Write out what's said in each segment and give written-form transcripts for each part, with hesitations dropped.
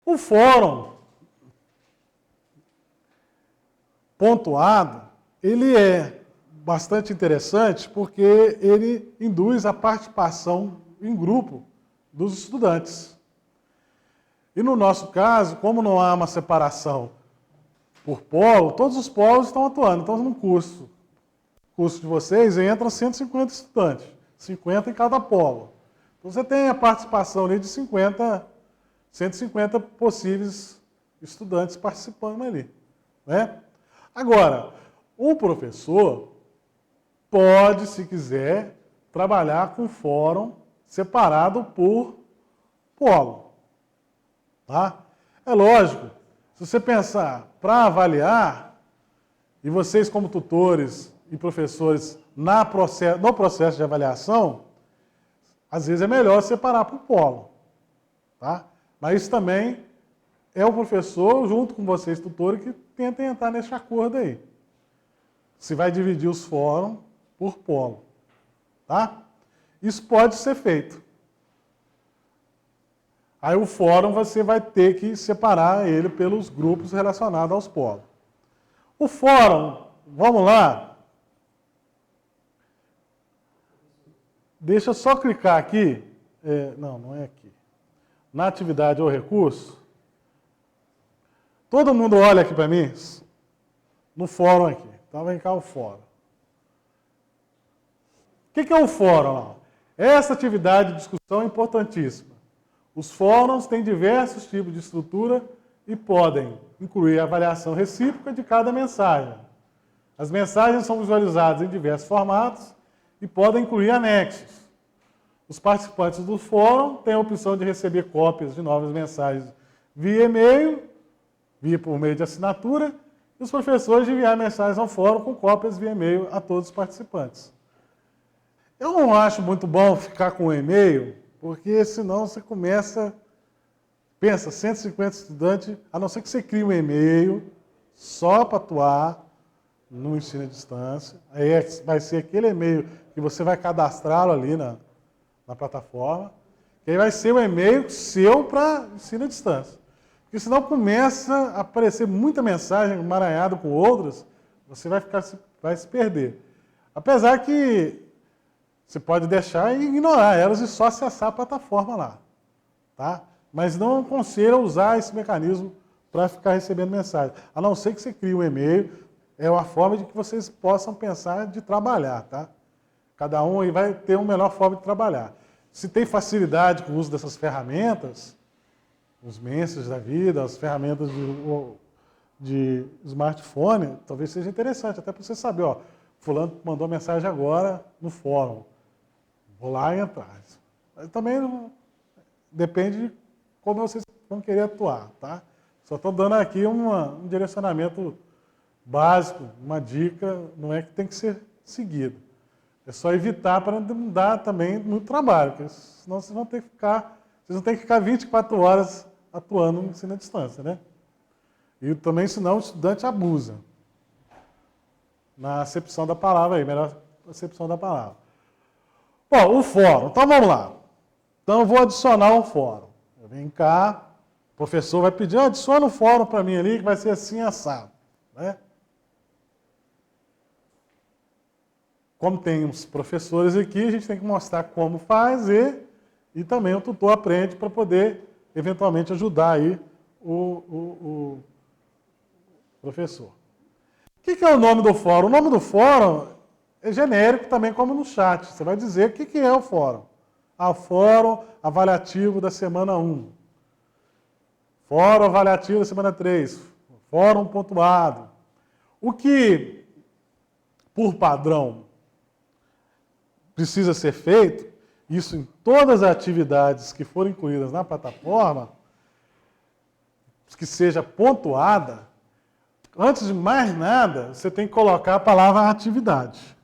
O fórum pontuado, ele é bastante interessante porque ele induz a participação em grupo dos estudantes. E no nosso caso, como não há uma separação por polo, todos os polos estão atuando. Então, no curso de vocês, entram 150 estudantes, 50 em cada polo. Então, você tem a participação ali de 150 possíveis estudantes participando ali, né? Agora, o professor pode, se quiser, trabalhar com fórum separado por polo. Tá? É lógico, se você pensar para avaliar, e vocês como tutores e professores no processo de avaliação, às vezes é melhor separar por polo. Tá? Mas isso também é o professor, junto com vocês, tutores, que tenta entrar nesse acordo aí. Se vai dividir os fóruns por polo. Tá? Isso pode ser feito. Aí o fórum você vai ter que separar ele pelos grupos relacionados aos polos. O fórum, vamos lá. Deixa eu só clicar aqui. Não é aqui. Na atividade ou recurso. Todo mundo olha aqui para mim? No fórum aqui. Então vem cá o fórum. O que é o fórum? Essa atividade de discussão é importantíssima. Os fóruns têm diversos tipos de estrutura e podem incluir a avaliação recíproca de cada mensagem. As mensagens são visualizadas em diversos formatos e podem incluir anexos. Os participantes do fórum têm a opção de receber cópias de novas mensagens via e-mail, por meio de assinatura, e os professores de enviar mensagens ao fórum com cópias via e-mail a todos os participantes. Eu não acho muito bom ficar com o e-mail, porque senão você começa, pensa, 150 estudantes, a não ser que você crie um e-mail só para atuar no ensino à distância. Aí vai ser aquele e-mail que você vai cadastrá-lo ali na plataforma, que aí vai ser um e-mail seu para ensino à distância. Porque senão começa a aparecer muita mensagem emaranhada com outras, você vai se perder. Apesar que você pode deixar e ignorar elas e só acessar a plataforma lá. Tá? Mas não aconselho usar esse mecanismo para ficar recebendo mensagem. A não ser que você crie um e-mail, é uma forma de que vocês possam pensar de trabalhar. Tá? Cada um aí vai ter uma melhor forma de trabalhar. Se tem facilidade com o uso dessas ferramentas, os Mensages da vida, as ferramentas de smartphone, talvez seja interessante, até para você saber, ó, fulano mandou mensagem agora no fórum. Vou lá e entrar. Mas também depende de como vocês vão querer atuar, tá? Só estou dando aqui um direcionamento básico, uma dica, não é que tem que ser seguido. É só evitar para não dar também muito trabalho, porque senão vocês vão ter que ficar 24 horas atuando no ensino à distância, né? E também, senão, o estudante abusa. Na acepção da palavra aí, melhor acepção da palavra. Bom, o fórum. Então, vamos lá. Então, eu vou adicionar um fórum. Eu venho cá, o professor vai pedir, adiciona um fórum para mim ali, que vai ser assim, assado. Né? Como tem os professores aqui, a gente tem que mostrar como fazer e também o tutor aprende para poder, eventualmente, ajudar aí o professor. O que é o nome do fórum? O nome do fórum é genérico também, como no chat. Você vai dizer o que é o fórum. Ah, fórum avaliativo da semana 1. Fórum avaliativo da semana 3. Fórum pontuado. O que, por padrão, precisa ser feito, isso em todas as atividades que forem incluídas na plataforma, que seja pontuada, antes de mais nada, você tem que colocar a palavra atividade.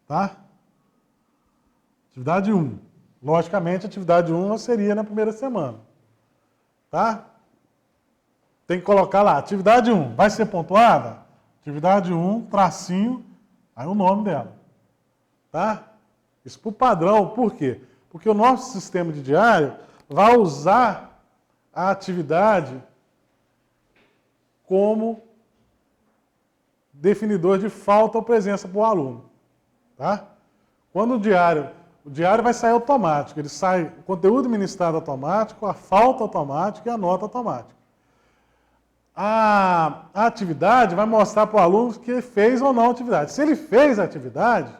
Tá? Atividade 1. Logicamente, a atividade 1 seria na primeira semana. Tá? Tem que colocar lá, atividade 1. Vai ser pontuada? Atividade 1, tracinho, aí o nome dela. Tá? Isso por padrão, por quê? Porque o nosso sistema de diário vai usar a atividade como definidor de falta ou presença para o aluno. Tá? Quando o diário vai sair automático, ele sai o conteúdo ministrado automático, a falta automática e a nota automática. A atividade vai mostrar para o aluno que ele fez ou não a atividade. Se ele fez a atividade,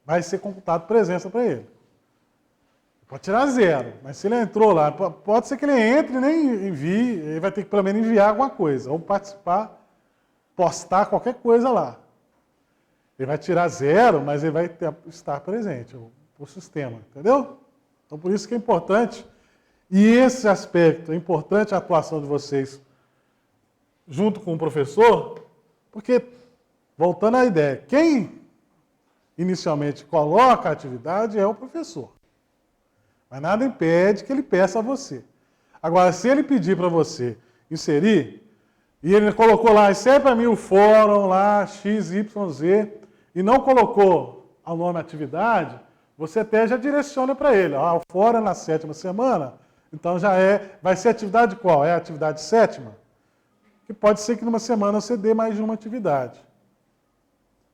vai ser computado presença para ele. Pode tirar 0, mas se ele entrou lá, pode ser que ele entre e nem envie, ele vai ter que pelo menos enviar alguma coisa, ou participar, postar qualquer coisa lá. Ele vai tirar 0, mas ele vai estar presente, o sistema, entendeu? Então por isso que é importante, e esse aspecto, é importante a atuação de vocês junto com o professor, porque, voltando à ideia, quem inicialmente coloca a atividade é o professor. Mas nada impede que ele peça a você. Agora, se ele pedir para você inserir, e ele colocou lá, insere para mim o fórum lá, XYZ, e não colocou o nome atividade, você até já direciona para ele. O fórum é na 7ª semana, então vai ser atividade qual? É a atividade 7ª? Que pode ser que numa semana você dê mais de uma atividade.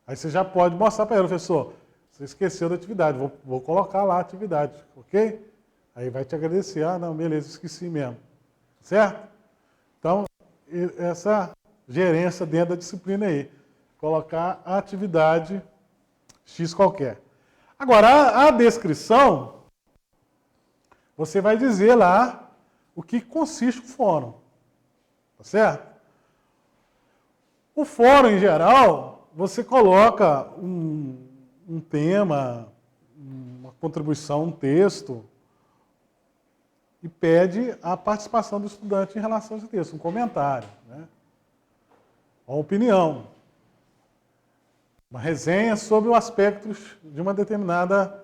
Aí você já pode mostrar para ele, professor, você esqueceu da atividade, vou colocar lá a atividade, ok? Aí vai te agradecer, não, beleza, esqueci mesmo. Certo? Então, essa gerência dentro da disciplina aí, colocar a atividade X qualquer. Agora, a descrição, você vai dizer lá o que consiste o fórum. Tá certo? O fórum, em geral, você coloca um tema, uma contribuição, um texto, e pede a participação do estudante em relação a esse texto, um comentário, né? Uma opinião, uma resenha sobre o aspecto de uma determinada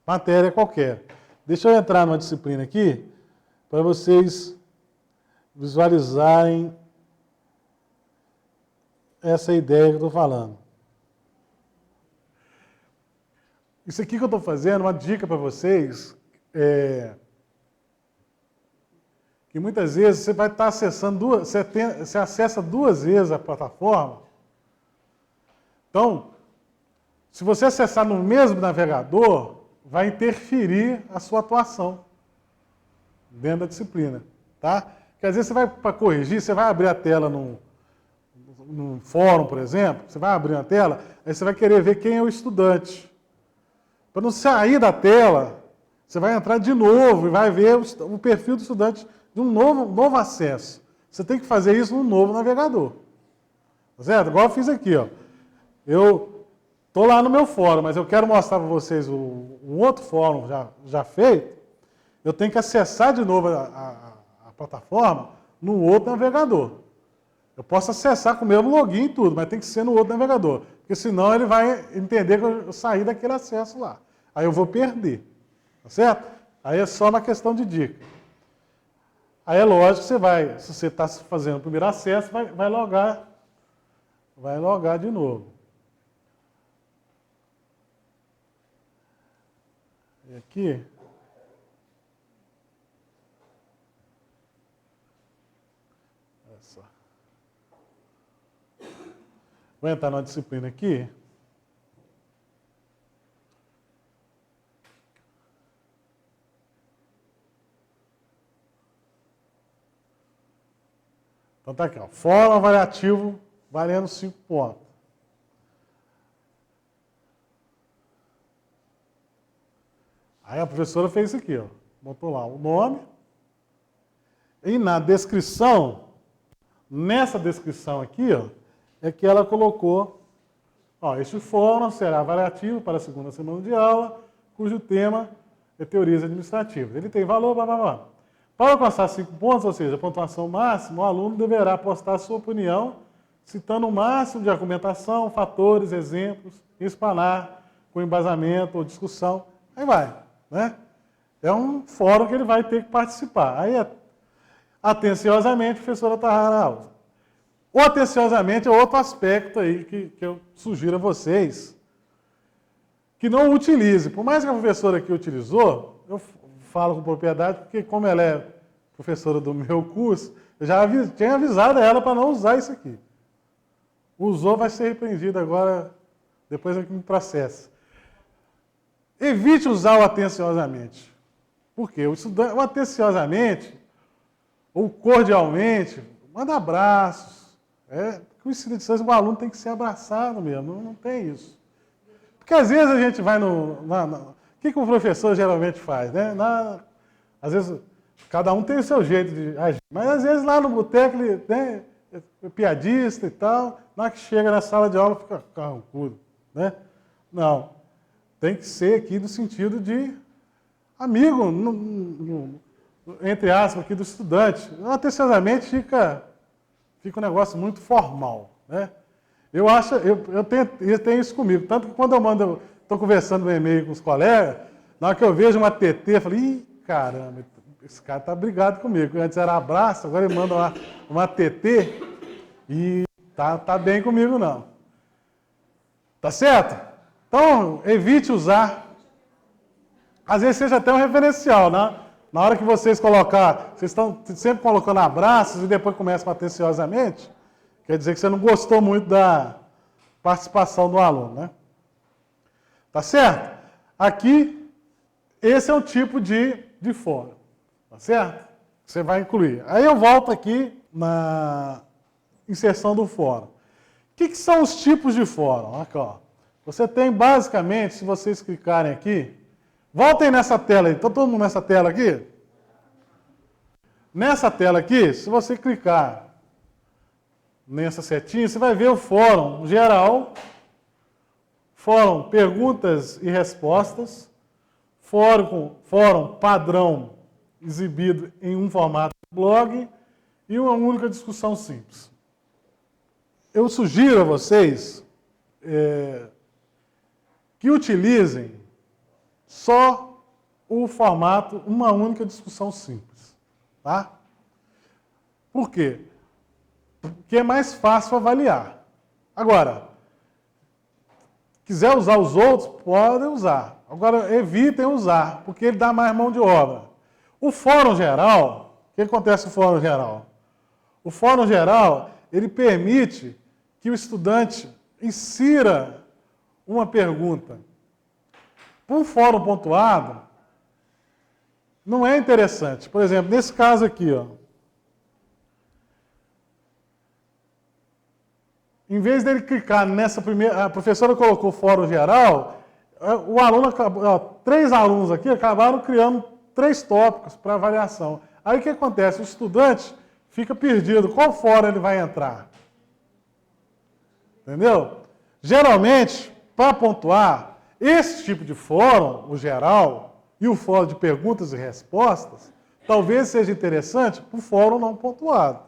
matéria qualquer. Deixa eu entrar numa disciplina aqui, para vocês visualizarem essa ideia que eu estou falando. Isso aqui que eu estou fazendo, uma dica para vocês, que muitas vezes você vai estar acessando você acessa 2 vezes a plataforma. Então, se você acessar no mesmo navegador, vai interferir a sua atuação dentro da disciplina, tá? Porque às vezes você vai, para corrigir, você vai abrir a tela num fórum, por exemplo, você vai abrir a tela, aí você vai querer ver quem é o estudante. Para não sair da tela, você vai entrar de novo e vai ver o perfil do estudante de um novo acesso. Você tem que fazer isso num novo navegador. Tá certo? Igual eu fiz aqui, ó. Eu estou lá no meu fórum, mas eu quero mostrar para vocês um outro fórum já feito. Eu tenho que acessar de novo a plataforma num outro navegador. Eu posso acessar com o mesmo login e tudo, mas tem que ser no outro navegador. Porque senão ele vai entender que eu saí daquele acesso lá. Aí eu vou perder. Tá certo? Aí é só uma questão de dica. Aí é lógico que você vai, se você está fazendo o primeiro acesso, vai logar de novo. E aqui... Vou entrar numa disciplina aqui. Então tá aqui, ó. Fórum avaliativo valendo 5 pontos. Aí a professora fez isso aqui, ó. Botou lá o nome. E na descrição, nessa descrição aqui, ó, é que ela colocou, ó, este fórum será avaliativo para a 2ª semana de aula, cujo tema é teorias administrativas. Ele tem valor, blá, blá, blá. Para alcançar 5 pontos, ou seja, a pontuação máxima, o aluno deverá postar sua opinião, citando o máximo de argumentação, fatores, exemplos, e explanar com embasamento ou discussão. Aí vai, né? É um fórum que ele vai ter que participar. Aí, atenciosamente, a professora Tahara. O atenciosamente é outro aspecto aí que eu sugiro a vocês que não utilize. Por mais que a professora aqui utilizou, eu falo com propriedade, porque como ela é professora do meu curso, eu já tinha avisado ela para não usar isso aqui. Usou, vai ser repreendido agora, depois é que me processa. Evite usar o atenciosamente. Por quê? O atenciosamente, ou cordialmente, manda abraços. O ensino de distância, o aluno tem que ser abraçado mesmo, não tem isso. Porque às vezes a gente vai o que o professor geralmente faz, né? Às vezes, cada um tem o seu jeito de agir, mas às vezes lá no boteco ele é piadista e tal, na hora que chega na sala de aula fica carrancudo, né? Não, tem que ser aqui no sentido de amigo, entre aspas, aqui do estudante. Atenciosamente fica um negócio muito formal, né? Eu tenho isso comigo, tanto que quando estou conversando no e-mail com os colegas, na hora que eu vejo uma TT, eu falo, ih, caramba, esse cara está brigado comigo. Antes era abraço, agora ele manda uma TT e tá bem comigo não. Tá certo? Então, evite usar. Às vezes seja até um referencial, né? Na hora que vocês estão sempre colocando abraços e depois começam atenciosamente, quer dizer que você não gostou muito da participação do aluno, né? Tá certo? Aqui, esse é o tipo de fórum, tá certo? Você vai incluir. Aí eu volto aqui na inserção do fórum. O que são os tipos de fórum? Aqui, ó. Você tem basicamente, se vocês clicarem aqui, voltem nessa tela aí. Está todo mundo nessa tela aqui? Nessa tela aqui, se você clicar nessa setinha, você vai ver o fórum geral, fórum perguntas e respostas, fórum padrão exibido em um formato blog e uma única discussão simples. Eu sugiro a vocês que utilizem só o formato, uma única discussão simples. Tá? Por quê? Porque é mais fácil avaliar. Agora, quiser usar os outros, podem usar. Agora, evitem usar, porque ele dá mais mão de obra. O fórum geral, o que acontece no fórum geral? O fórum geral, ele permite que o estudante insira uma pergunta. Para um fórum pontuado, não é interessante. Por exemplo, nesse caso aqui, ó, em vez dele clicar nessa primeira... A professora colocou fórum geral, o aluno acabou... 3 alunos aqui acabaram criando 3 tópicos para avaliação. Aí o que acontece? O estudante fica perdido. Qual fórum ele vai entrar? Entendeu? Geralmente, para pontuar, esse tipo de fórum, o geral, e o fórum de perguntas e respostas, talvez seja interessante para o fórum não pontuado.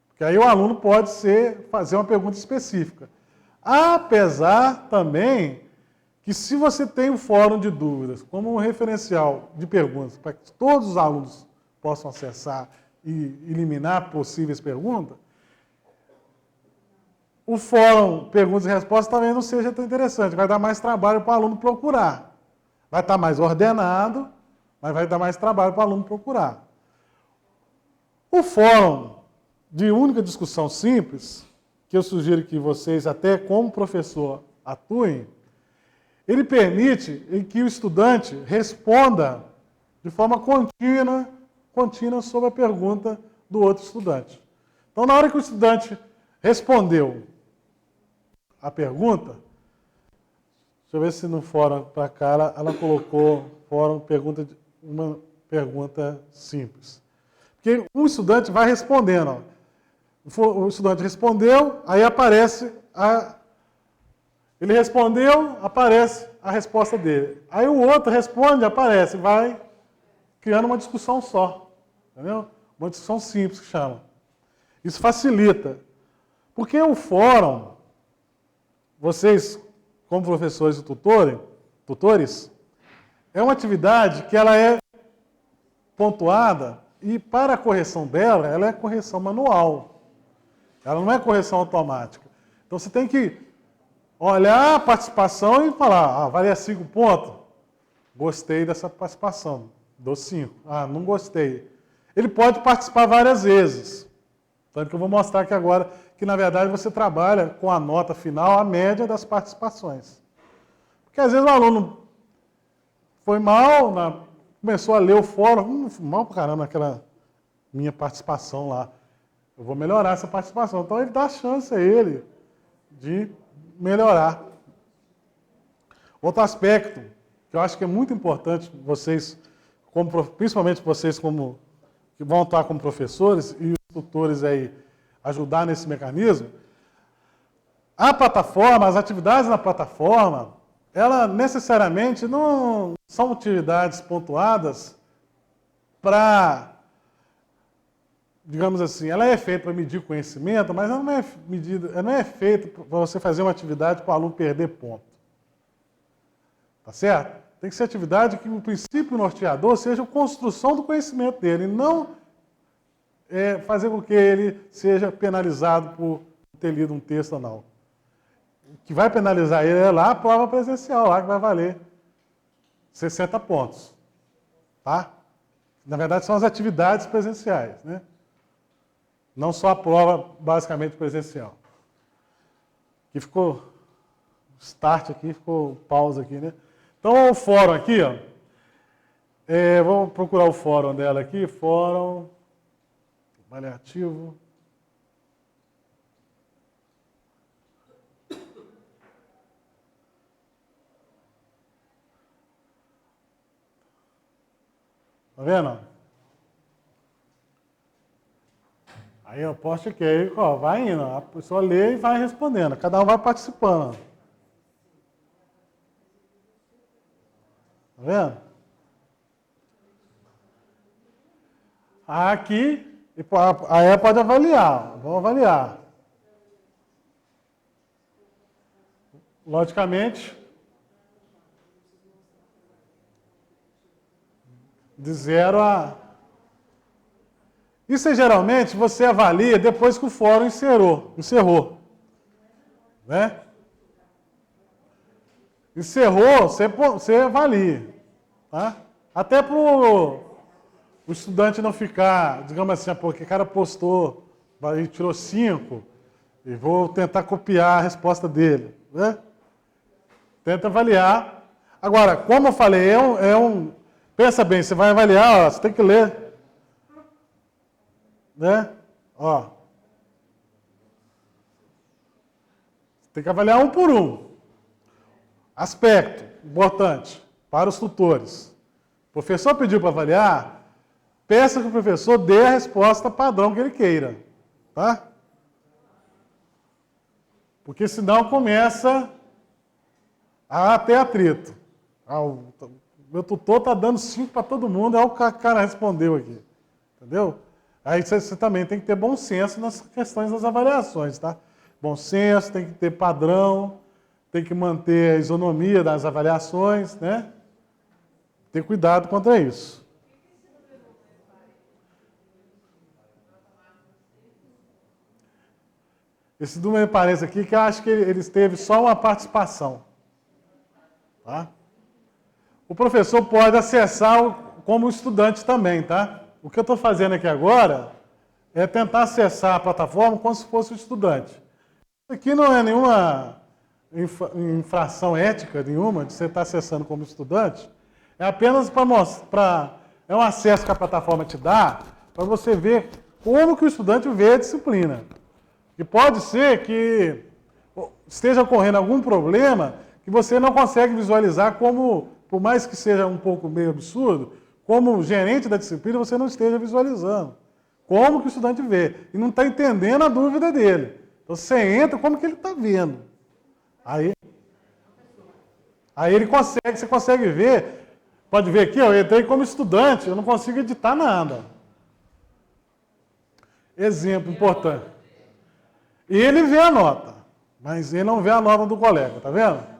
Porque aí o aluno pode fazer uma pergunta específica. Apesar também que se você tem um fórum de dúvidas como um referencial de perguntas para que todos os alunos possam acessar e eliminar possíveis perguntas, o fórum perguntas e respostas também não seja tão interessante. Vai dar mais trabalho para o aluno procurar. Vai estar mais ordenado, mas vai dar mais trabalho para o aluno procurar. O fórum de única discussão simples, que eu sugiro que vocês, até como professor, atuem, ele permite que o estudante responda de forma contínua sobre a pergunta do outro estudante. Então, na hora que o estudante respondeu a pergunta, deixa eu ver se no fórum para cá ela colocou uma pergunta simples. Porque um estudante vai respondendo. O estudante respondeu, aí aparece ele respondeu, aparece a resposta dele. Aí o outro responde, aparece, vai criando uma discussão só. Entendeu? Uma discussão simples que chama. Isso facilita. Porque o fórum, vocês, como professores e tutores, é uma atividade que ela é pontuada e para a correção dela, ela é correção manual. Ela não é correção automática. Então você tem que olhar a participação e falar, valia 5 pontos. Gostei dessa participação, dou 5. Não gostei. ele pode participar várias vezes. Tanto que eu vou mostrar aqui agora que, na verdade, você trabalha com a nota final, a média das participações. Porque, às vezes, o aluno foi mal, começou a ler o fórum, mal pra caramba naquela minha participação lá. Eu vou melhorar essa participação. Então, ele dá chance a ele de melhorar. Outro aspecto que eu acho que é muito importante vocês, principalmente vocês que vão atuar como professores e os tutores aí ajudar nesse mecanismo, a plataforma, as atividades na plataforma, ela necessariamente não são atividades pontuadas para, digamos assim, ela é feita para medir conhecimento, mas ela não é feita para você fazer uma atividade para o aluno perder ponto. Tá certo? Tem que ser atividade que o princípio norteador seja a construção do conhecimento dele, e não fazer com que ele seja penalizado por ter lido um texto ou não. O que vai penalizar ele é lá a prova presencial, lá que vai valer 60 pontos. Tá? Na verdade, são as atividades presenciais, né? Não só a prova basicamente presencial. Aqui ficou start aqui, ficou pausa aqui, né? Então, o fórum aqui, ó. Vamos procurar o fórum dela aqui. Fórum avaliativo. Tá vendo? Aí eu posto aqui, aí, ó, vai indo. A pessoa lê e vai respondendo. Cada um vai participando. Tá vendo? Aqui, aí pode avaliar. Vamos avaliar. Logicamente, de 0 a... Isso geralmente você avalia depois que o fórum encerrou. Né? Encerrou, você avalia. Tá? Até para o estudante não ficar, digamos assim, porque o cara postou, ele tirou 5, e vou tentar copiar a resposta dele. Né? Tenta avaliar. Agora, como eu falei, pensa bem, você vai avaliar, ó, você tem que ler. Né? Ó. Tem que avaliar um por um. Aspecto importante para os tutores. O professor pediu para avaliar, peça que o professor dê a resposta padrão que ele queira. Tá? Porque senão começa a ter atrito. O meu tutor está dando 5 para todo mundo, é o que o cara respondeu aqui. Entendeu? Aí você também tem que ter bom senso nas questões das avaliações, tá? Bom senso, tem que ter padrão, tem que manter a isonomia das avaliações, né? Ter cuidado contra isso. Esse número parece aqui que eu acho que ele teve só uma participação. Tá? O professor pode acessar como estudante também, tá? O que eu estou fazendo aqui agora é tentar acessar a plataforma como se fosse um estudante. Isso aqui não é nenhuma infração ética nenhuma de você estar acessando como estudante. É apenas para mostrar, é um acesso que a plataforma te dá para você ver como que o estudante vê a disciplina. E pode ser que esteja ocorrendo algum problema que você não consegue visualizar como, por mais que seja um pouco meio absurdo, como gerente da disciplina, você não esteja visualizando. Como que o estudante vê. E não está entendendo a dúvida dele. Então, você entra, como que ele está vendo. Aí ele consegue, você consegue ver. Pode ver aqui, eu entrei como estudante, eu não consigo editar nada. Exemplo importante. Ele vê a nota, mas ele não vê a nota do colega, tá vendo?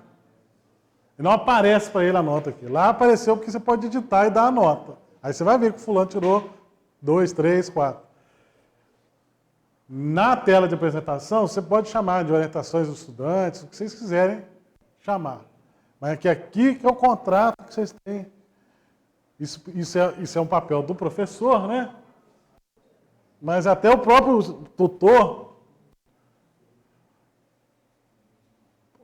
E não aparece para ele a nota aqui. Lá apareceu porque você pode editar e dar a nota. Aí você vai ver que o fulano tirou 2, 3, 4. Na tela de apresentação, você pode chamar de orientações dos estudantes, o que vocês quiserem chamar. Mas é que aqui que é o contrato que vocês têm. Isso é um papel do professor, né? Mas até o próprio tutor,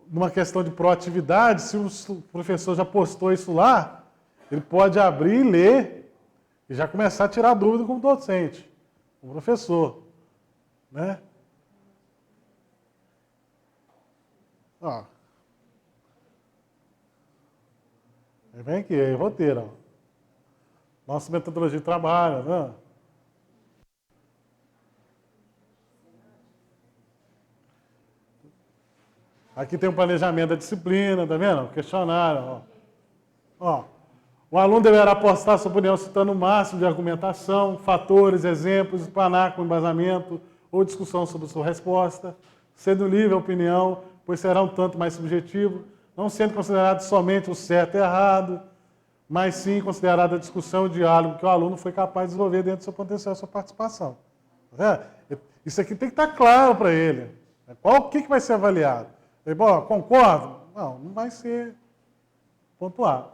numa questão de proatividade, se o professor já postou isso lá, ele pode abrir e ler e já começar a tirar dúvida com o docente, com o professor, né? Ó. Vem aqui, aí, roteiro. Ó. Nossa metodologia de trabalho, né? Aqui tem o planejamento da disciplina, tá vendo? O questionário, ó. Ó. O aluno deverá postar sua opinião citando o máximo de argumentação, fatores, exemplos, explanar com embasamento ou discussão sobre sua resposta, sendo livre a opinião, pois será um tanto mais subjetivo, não sendo considerado somente o certo e errado, mas sim considerada a discussão e o diálogo que o aluno foi capaz de desenvolver dentro do seu potencial, sua participação. Isso aqui tem que estar claro para ele. O que vai ser avaliado? Ele, concordo? Não vai ser pontuado.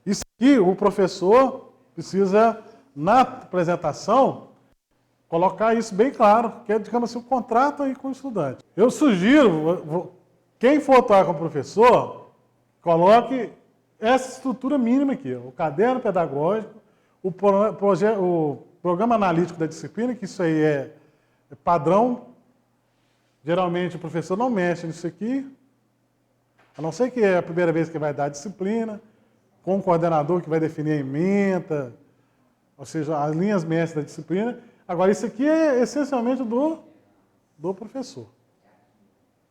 Isso aqui, o professor precisa, na apresentação, colocar isso bem claro, que é, digamos assim, um contrato aí com o estudante. Eu sugiro, quem for atuar com o professor, coloque essa estrutura mínima aqui, o caderno pedagógico, o programa analítico da disciplina, que isso aí é padrão. Geralmente o professor não mexe nisso aqui, a não ser que é a primeira vez que vai dar a disciplina, com o coordenador que vai definir a ementa, ou seja, as linhas mestras da disciplina. Agora, isso aqui é essencialmente do professor.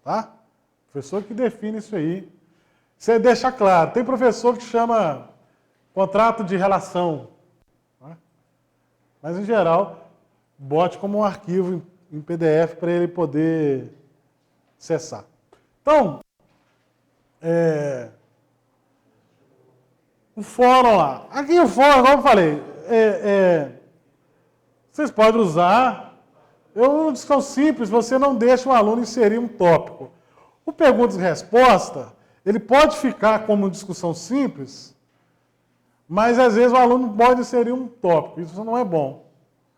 Tá? O professor que define isso aí. Você deixa claro, tem professor que chama contrato de relação. Tá? Mas, em geral, bote como um arquivo em PDF para ele poder acessar. Então, o fórum lá. Aqui o fórum, como eu falei, vocês podem usar. Uma discussão simples, você não deixa o aluno inserir um tópico. O perguntas e resposta, ele pode ficar como discussão simples, mas às vezes o aluno pode inserir um tópico. Isso não é bom.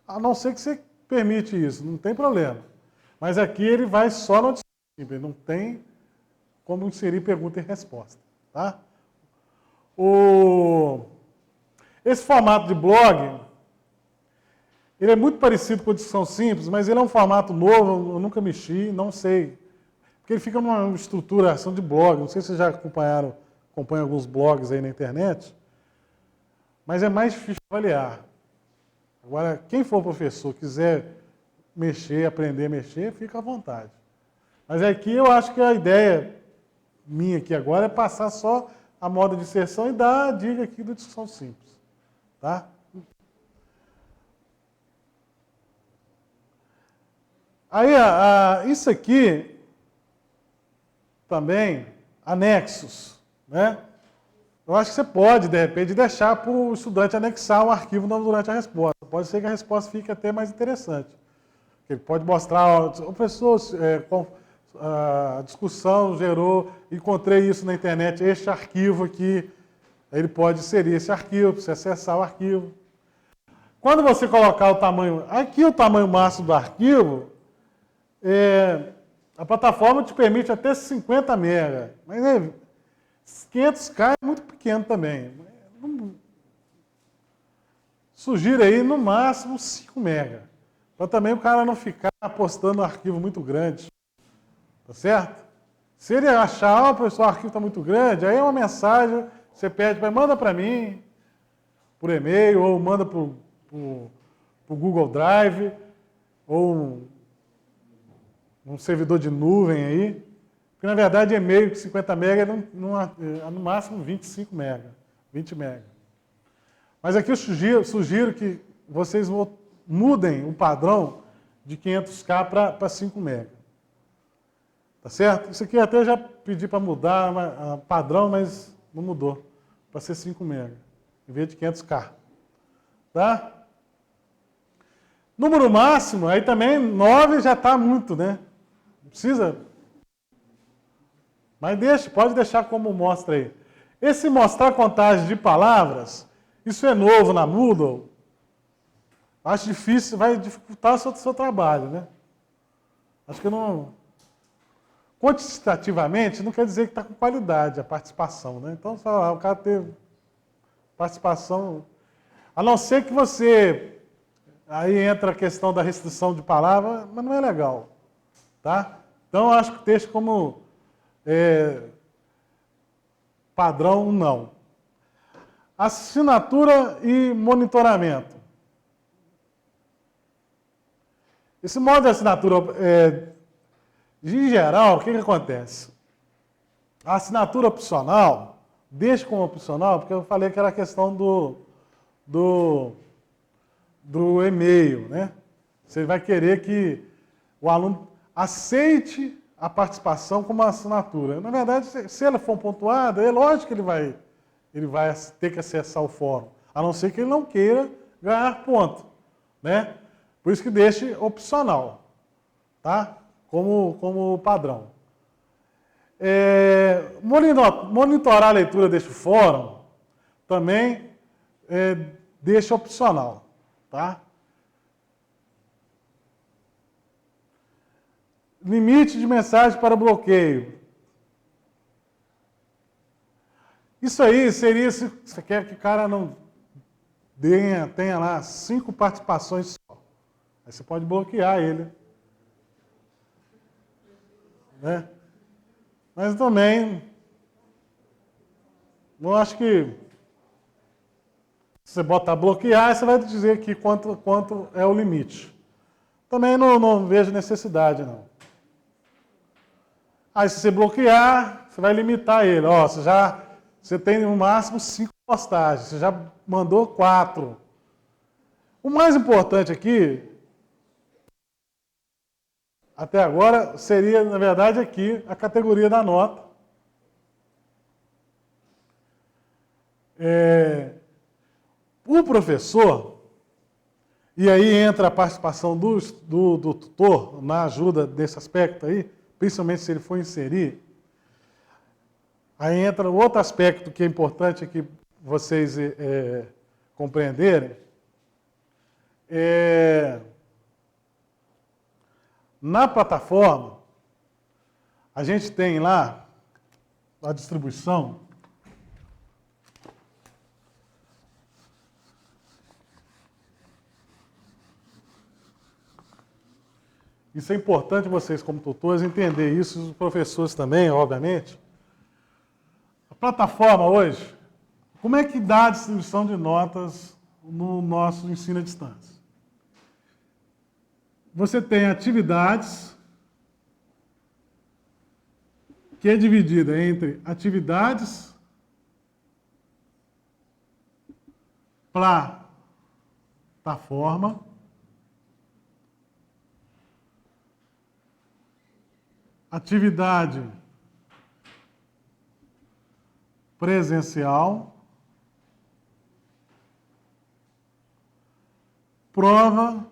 A não ser que você permite isso, não tem problema. Mas aqui ele vai só no discussão simples, não tem como inserir pergunta e resposta. Tá? Esse formato de blog, ele é muito parecido com a discussão simples, mas ele é um formato novo, eu nunca mexi, não sei. Porque ele fica numa estruturação de blog, não sei se vocês já acompanham alguns blogs aí na internet, mas é mais difícil de avaliar. Agora, quem for professor, quiser mexer, aprender a mexer, fica à vontade. Mas aqui eu acho que a ideia minha aqui agora é passar só a moda de inserção e dar a dica aqui da discussão simples. Tá? Aí, isso aqui também, anexos, né? Eu acho que você pode, de repente, deixar para o estudante anexar um arquivo durante a resposta. Pode ser que a resposta fique até mais interessante. Ele pode mostrar, o professor, a discussão gerou, encontrei isso na internet, este arquivo aqui, ele pode inserir esse arquivo, para você acessar o arquivo. Quando você colocar o tamanho, aqui o tamanho máximo do arquivo, a plataforma te permite até 50 MB, mas 500K é muito pequeno também. Sugiro aí no máximo 5 MB, para também o cara não ficar postando um arquivo muito grande. Tá certo? Se ele achar, professor, o arquivo está muito grande, aí é uma mensagem, você pede, manda para mim, por e-mail, ou manda para o Google Drive, ou um servidor de nuvem aí, porque na verdade e-mail de 50 MB é no máximo 25 MB, 20 MB. Mas aqui eu sugiro que vocês mudem o padrão de 500K para 5 MB. Tá certo? Isso aqui eu até já pedi para mudar padrão, mas não mudou. Para ser 5 MB, em vez de 500K. Tá? Número máximo, aí também 9 já está muito, né? Não precisa. Mas pode deixar como mostra aí. Esse mostrar contagem de palavras, isso é novo na Moodle. Acho difícil, vai dificultar o seu trabalho, né? Acho que não... Quantitativamente, não quer dizer que está com qualidade a participação, né? Então, o cara teve participação... A não ser que você... Aí entra a questão da restrição de palavra, mas não é legal, tá? Então, eu acho que o texto como padrão, não. Assinatura e monitoramento. Esse modo de assinatura, em geral, o que acontece? A assinatura opcional, deixa como opcional, porque eu falei que era a questão do e-mail, né? Você vai querer que o aluno aceite a participação como assinatura. Na verdade, se ela for pontuada, é lógico que ele vai ter que acessar o fórum, a não ser que ele não queira ganhar ponto, né? Por isso que deixe opcional, tá? Como padrão. Monitorar a leitura deste fórum também deixa opcional, tá? Limite de mensagem para bloqueio. Isso aí seria se você quer que o cara não tenha lá 5 participações só. Aí você pode bloquear ele, né? Mas também, não acho que se você botar bloquear, você vai dizer aqui quanto é o limite. Também não vejo necessidade, não. Aí se você bloquear, você vai limitar ele. Ó, você tem no máximo 5 postagens, você já mandou 4. O mais importante aqui, até agora, seria, na verdade, aqui, a categoria da nota. O professor, e aí entra a participação do tutor na ajuda desse aspecto aí, principalmente se ele for inserir. Aí entra outro aspecto que é importante aqui vocês compreenderem. Na plataforma, a gente tem lá a distribuição. Isso é importante vocês, como tutores, entender isso, os professores também, obviamente. A plataforma hoje, como é que dá a distribuição de notas no nosso ensino à distância? Você tem atividades, que é dividida entre atividades, plataforma, atividade presencial, prova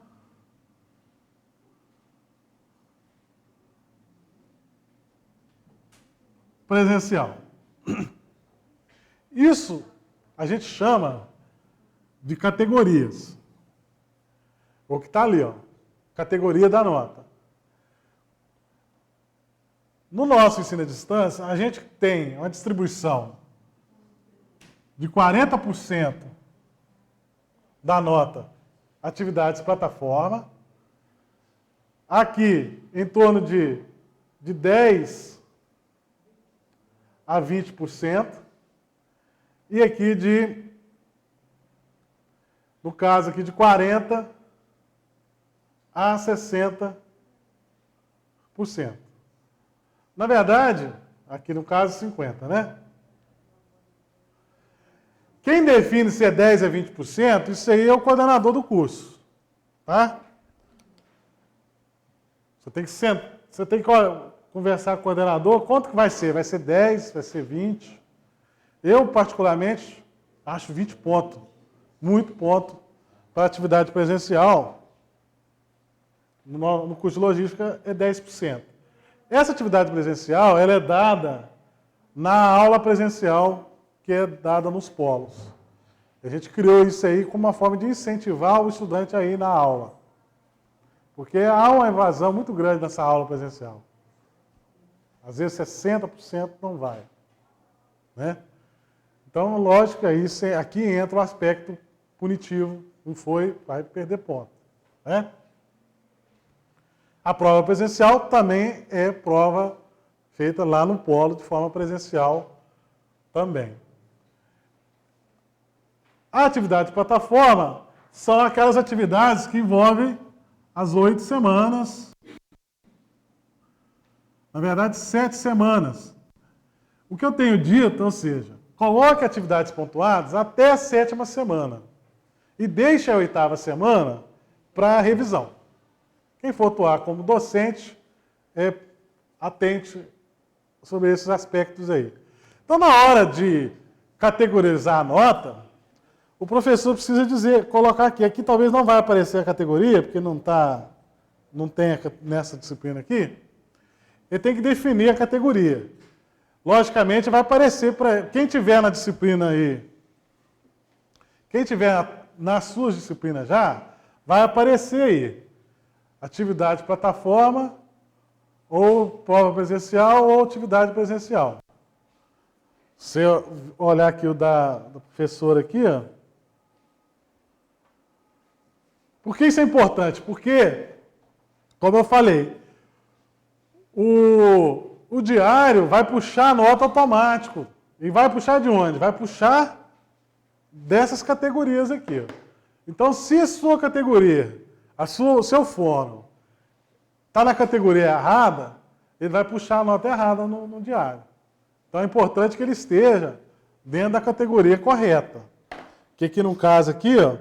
presencial. Isso a gente chama de categorias. O que está ali, ó, categoria da nota. No nosso ensino à distância, a gente tem uma distribuição de 40% da nota atividades plataforma, aqui em torno de 10% a 20%, e aqui no caso aqui de 40% a 60%. Na verdade, aqui no caso 50%, né? Quem define se é 10% a 20%, isso aí é o coordenador do curso, tá? Você tem que conversar com o coordenador, quanto que vai ser? Vai ser 10, vai ser 20? Eu, particularmente, acho 20 pontos. Muito ponto para atividade presencial. No curso de logística é 10%. Essa atividade presencial, ela é dada na aula presencial que é dada nos polos. A gente criou isso aí como uma forma de incentivar o estudante a ir na aula. Porque há uma evasão muito grande nessa aula presencial. Às vezes 60% não vai. Né? Então, lógico, aqui entra o aspecto punitivo. Não foi, vai perder ponto. Né? A prova presencial também é prova feita lá no polo de forma presencial também. A atividade de plataforma são aquelas atividades que envolvem as 8 semanas, na verdade 7 semanas. O que eu tenho dito, ou seja, coloque atividades pontuadas até a 7ª semana e deixe a 8ª semana para revisão. Quem for atuar como docente, atente sobre esses aspectos aí. Então, na hora de categorizar a nota, o professor precisa colocar aqui talvez não vai aparecer a categoria, porque não tem nessa disciplina aqui. Ele tem que definir a categoria. Logicamente, vai aparecer para quem tiver na disciplina aí, quem tiver nas suas disciplinas já, vai aparecer aí. Atividade plataforma, ou prova presencial, ou atividade presencial. Se eu olhar aqui o da professora aqui, ó. Por que isso é importante? Porque, como eu falei, o diário vai puxar a nota automático. E vai puxar de onde? Vai puxar dessas categorias aqui. Ó. Então, se a sua categoria, o seu fórum, está na categoria errada, ele vai puxar a nota errada no diário. Então, é importante que ele esteja dentro da categoria correta. Que aqui no caso aqui, ó,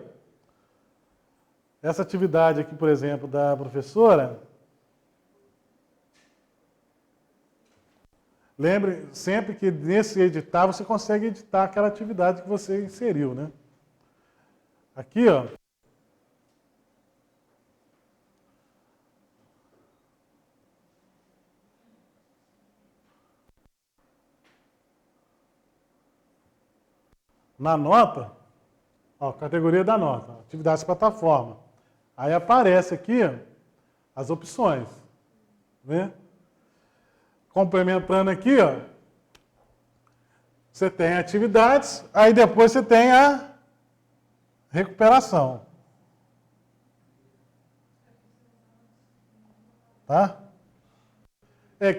essa atividade aqui, por exemplo, da professora, lembre sempre que nesse editar você consegue editar aquela atividade que você inseriu, né? Aqui, ó. Na nota, ó, categoria da nota, atividades plataforma. Aí aparece aqui as opções, né? Complementando aqui, ó, você tem atividades, aí depois você tem a recuperação. Tá?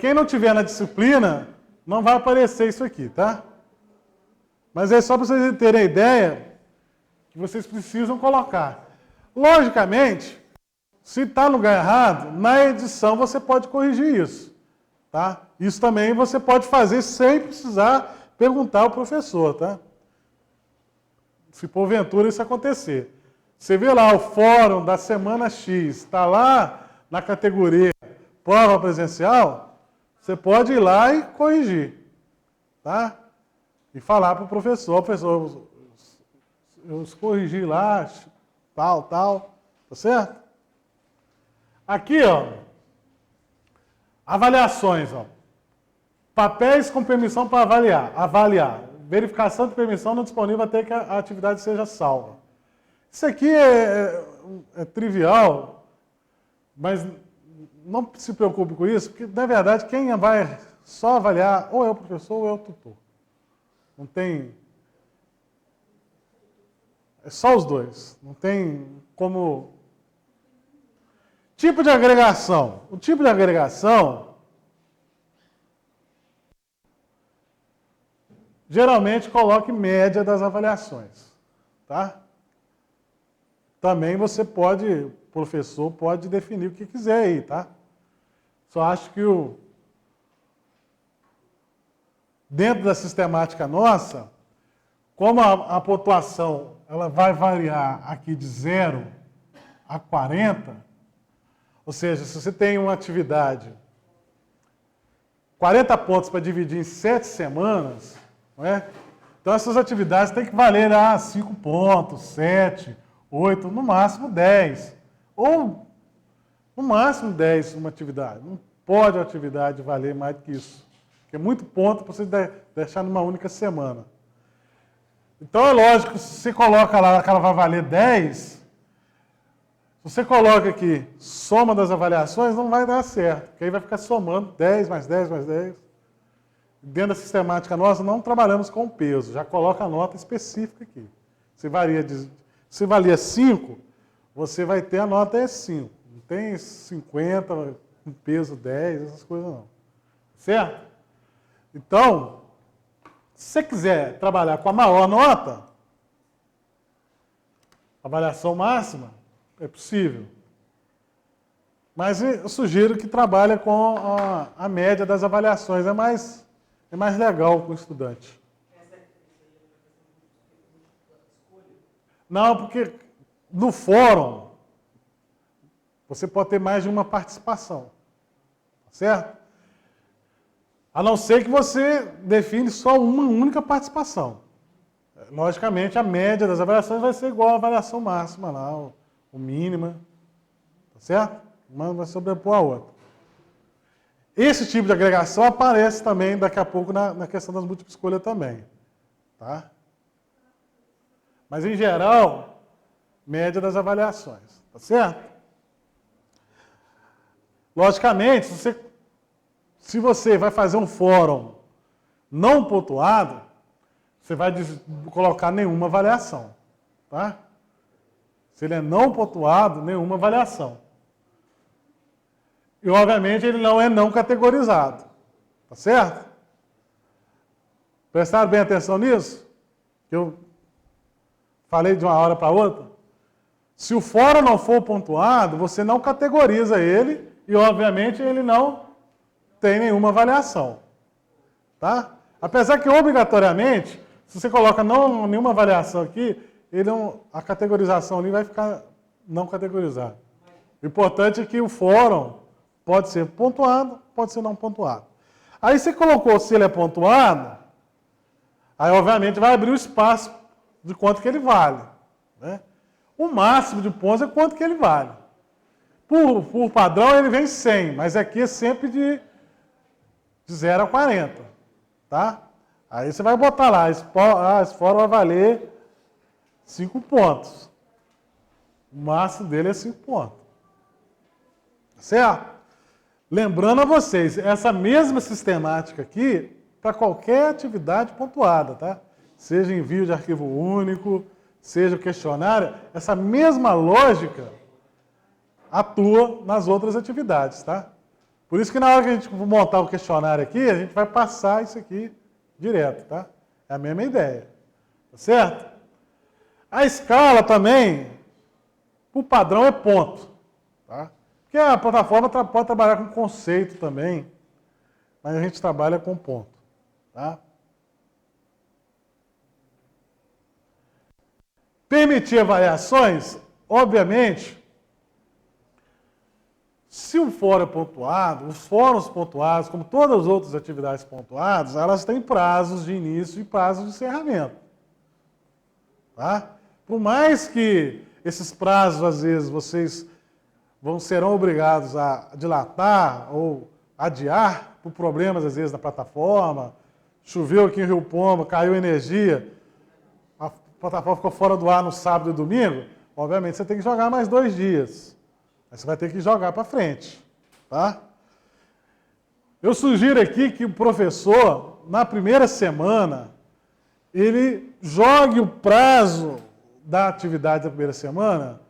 Quem não tiver na disciplina, não vai aparecer isso aqui, tá? Mas é só para vocês terem a ideia que vocês precisam colocar. Logicamente, se está no lugar errado, na edição você pode corrigir isso. Tá? Isso também você pode fazer sem precisar perguntar ao professor. Tá? Se porventura isso acontecer. Você vê lá o fórum da semana X, está lá na categoria prova presencial, você pode ir lá e corrigir. Tá? E falar para o professor, eu corrigi lá, tal, tá certo? Aqui, ó, avaliações, ó. Papéis com permissão para avaliar. Verificação de permissão não disponível até que a atividade seja salva. Isso aqui é trivial, mas não se preocupe com isso, porque, na verdade, quem vai só avaliar ou é o professor ou é o tutor. Não tem... É só os dois. Não tem como... Tipo de agregação. O tipo de agregação, geralmente coloque média das avaliações. Tá? Também você pode, o professor pode definir o que quiser aí, tá? Só acho que dentro da sistemática nossa, como a pontuação ela vai variar aqui de 0 a 40, ou seja, se você tem uma atividade, 40 pontos para dividir em 7 semanas, não é? Então essas atividades têm que valer 5 pontos, 7, 8, no máximo 10. Ou no máximo 10 uma atividade. Não pode a atividade valer mais do que isso. Porque é muito ponto para você deixar numa única semana. Então é lógico, se você coloca lá que ela vai valer 10, se você coloca aqui soma das avaliações, não vai dar certo, porque aí vai ficar somando 10 mais 10 mais 10. Dentro da sistemática nossa, não trabalhamos com peso, já coloca a nota específica aqui. Se valia 5, você vai ter a nota 5. Não tem 50, com peso 10, essas coisas não. Certo? Então, se você quiser trabalhar com a maior nota, avaliação máxima, é possível. Mas eu sugiro que trabalhe com a média das avaliações, é mais legal com o estudante. Não, porque no fórum, você pode ter mais de uma participação. Certo? A não ser que você define só uma única participação. Logicamente, a média das avaliações vai ser igual à avaliação máxima lá, o mínima. Tá certo? Uma vai sobrepor a outra. Esse tipo de agregação aparece também daqui a pouco na questão das múltiplas escolhas também. Tá? Mas, em geral, média das avaliações. Tá certo? Logicamente, se você vai fazer um fórum não pontuado, você vai colocar nenhuma avaliação. Tá? Se ele é não pontuado, nenhuma avaliação. E, obviamente, ele não é não categorizado. Tá certo? Prestaram bem atenção nisso? Eu falei de uma hora para outra. Se o fórum não for pontuado, você não categoriza ele e, obviamente, ele não tem nenhuma avaliação. Tá? Apesar que, obrigatoriamente, se você coloca nenhuma avaliação aqui, a categorização ali vai ficar não categorizada. O importante é que o fórum pode ser pontuado, pode ser não pontuado. Aí você colocou se ele é pontuado, aí obviamente vai abrir o espaço de quanto que ele vale. Né? O máximo de pontos é quanto que ele vale. Por padrão ele vem 100, mas aqui é sempre de 0 a 40. Tá? Aí você vai botar lá, esse fórum vai valer 5 pontos. O máximo dele é 5 pontos. Certo? Lembrando a vocês, essa mesma sistemática aqui, para qualquer atividade pontuada, tá? Seja envio de arquivo único, seja questionário, essa mesma lógica atua nas outras atividades, tá? Por isso que na hora que a gente montar o questionário aqui, a gente vai passar isso aqui direto, tá? É a mesma ideia, tá certo? A escala também, o padrão é ponto, tá? Porque a plataforma pode trabalhar com conceito também, mas a gente trabalha com ponto. Tá? Permitir avaliações, obviamente, se o fórum é pontuado, os fóruns pontuados, como todas as outras atividades pontuadas, elas têm prazos de início e prazos de encerramento. Tá? Por mais que esses prazos, às vezes, vocês serão obrigados a dilatar ou adiar por problemas, às vezes, da plataforma. Choveu aqui em Rio Pomba, caiu energia, a plataforma ficou fora do ar no sábado e domingo. Obviamente, você tem que jogar mais 2 dias. Aí você vai ter que jogar para frente. Tá? Eu sugiro aqui que o professor, na primeira semana, ele jogue o prazo da atividade da primeira semana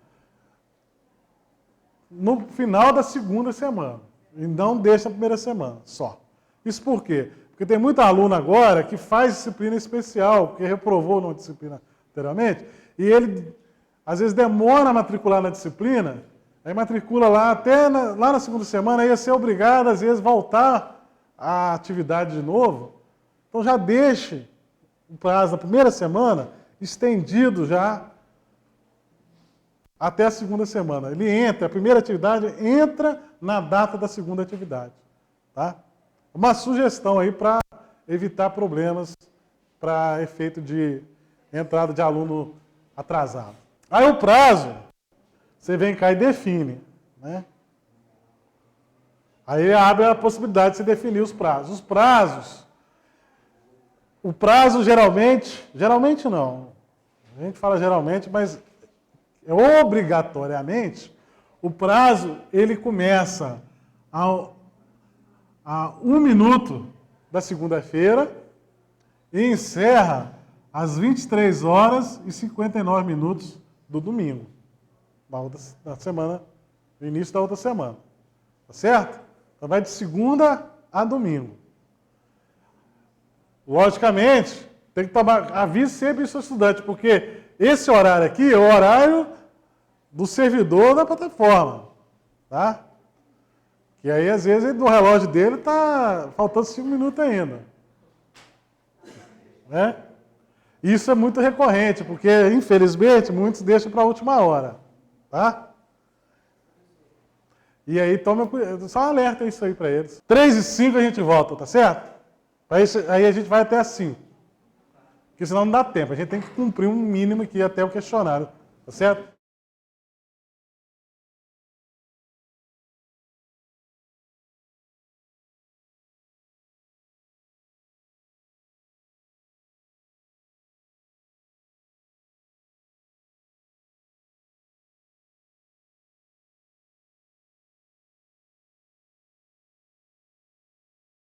no final da segunda semana. E não deixa a primeira semana só. Isso por quê? Porque tem muito aluno agora que faz disciplina especial, porque reprovou numa disciplina anteriormente, e ele, às vezes, demora a matricular na disciplina, aí matricula lá, lá na segunda semana, aí ia ser obrigado, às vezes, voltar à atividade de novo. Então já deixe o prazo da primeira semana estendido já até a segunda semana. Ele entra, a primeira atividade entra na data da segunda atividade. Tá? Uma sugestão aí para evitar problemas para efeito de entrada de aluno atrasado. Aí o prazo, você vem cá e define. Né? Aí abre a possibilidade de você definir os prazos. Os prazos, O prazo geralmente não. A gente fala geralmente, mas obrigatoriamente, o prazo ele começa a 1 minuto da segunda-feira e encerra às 23 horas e 59 minutos do domingo, da semana, no início da outra semana. Tá certo? Então vai de segunda a domingo. Logicamente, tem que tomar, avise sempre o seu estudante, porque esse horário aqui é o horário do servidor da plataforma, tá? Que aí, às vezes, no relógio dele está faltando 5 minutos ainda. Né? Isso é muito recorrente, porque, infelizmente, muitos deixam para a última hora, tá? E aí, toma cuidado, só um alerta isso aí para eles. 3h05 a gente volta, tá certo? Aí a gente vai até as 5. Porque senão não dá tempo. A gente tem que cumprir um mínimo aqui até o questionário. Tá certo?